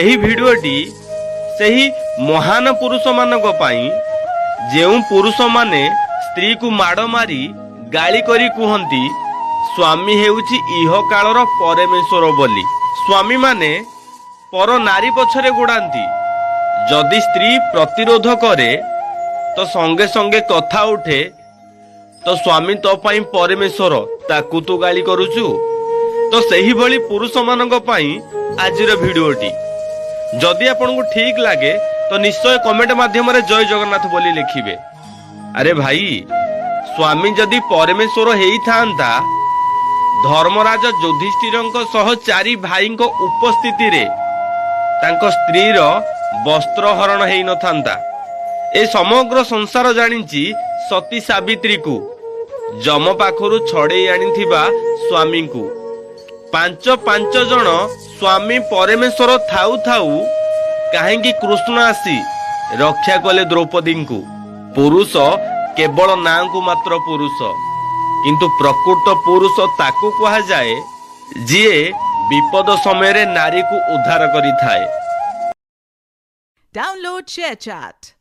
ଏହି ଭିଡ଼ିଓଟି ସେହି ମହାନ ପୁରୁଷମାନଙ୍କ ପାଇଁ ଯେଉଁ ପୁରୁଷମାନେ ସ୍ତ୍ରୀକୁ ମାଡ଼ ମାରି ଗାଳି କରି କୁହନ୍ତି ସ୍ୱାମୀ ହେଉଛି ଇହକାଳର ପରମେଶ୍ୱର ବୋଲି। ସ୍ୱାମୀମାନେ ପର ନାରୀ ପଛରେ ଗୋଡ଼ାନ୍ତି। ଯଦି ସ୍ତ୍ରୀ ପ୍ରତିରୋଧ କରେ ତ ସଙ୍ଗେ ସଙ୍ଗେ କଥା ଉଠେ ତ ସ୍ୱାମୀ ତୋ ପାଇଁ ପରମେଶ୍ୱର, ତାକୁ ତୁ ଗାଳି କରୁଛୁ। ତ ସେହିଭଳି ପୁରୁଷମାନଙ୍କ ପାଇଁ ଆଜିର ଭିଡ଼ିଓଟି। ଯଦି ଆପଣଙ୍କୁ ଠିକ ଲାଗେ ତ ନିଶ୍ଚୟ କମେଣ୍ଟ ମାଧ୍ୟମରେ ଜୟ ଜଗନ୍ନାଥ ବୋଲି ଲେଖିବେ। ଆରେ ଭାଇ, ସ୍ୱାମୀ ଯଦି ପରମେଶ୍ୱର ହେଇଥାନ୍ତା ଧର୍ମରାଜ ଯୁଧିଷ୍ଠିରଙ୍କ ସହ 4 ଭାଇଙ୍କ ଉପସ୍ଥିତିରେ ତାଙ୍କ ସ୍ତ୍ରୀର ବସ୍ତ୍ର ହରଣ ହେଇନଥାନ୍ତା। ଏ ସମଗ୍ର ସଂସାର ଜାଣିଛି ସତୀ ସାବିତ୍ରୀକୁ ଯମ ପାଖରୁ ଛଡ଼େଇ ଆଣିଥିବା ସ୍ୱାମୀଙ୍କୁ। 5 ଜଣ ସ୍ୱାମୀ ପରମେଶ୍ୱର ଥାଉ ଥାଉ କାହିଁକି କୃଷ୍ଣ ଆସି ରକ୍ଷା କଲେ ଦ୍ରୌପଦୀଙ୍କୁ? ପୁରୁଷ କେବଳ ନାଁକୁ ମାତ୍ର ପୁରୁଷ, କିନ୍ତୁ ପ୍ରକୃତ ପୁରୁଷ ତାକୁ କୁହାଯାଏ ଯିଏ ବିପଦ ସମୟରେ ନାରୀକୁ ଉଦ୍ଧାର କରିଥାଏ। Download ShareChat.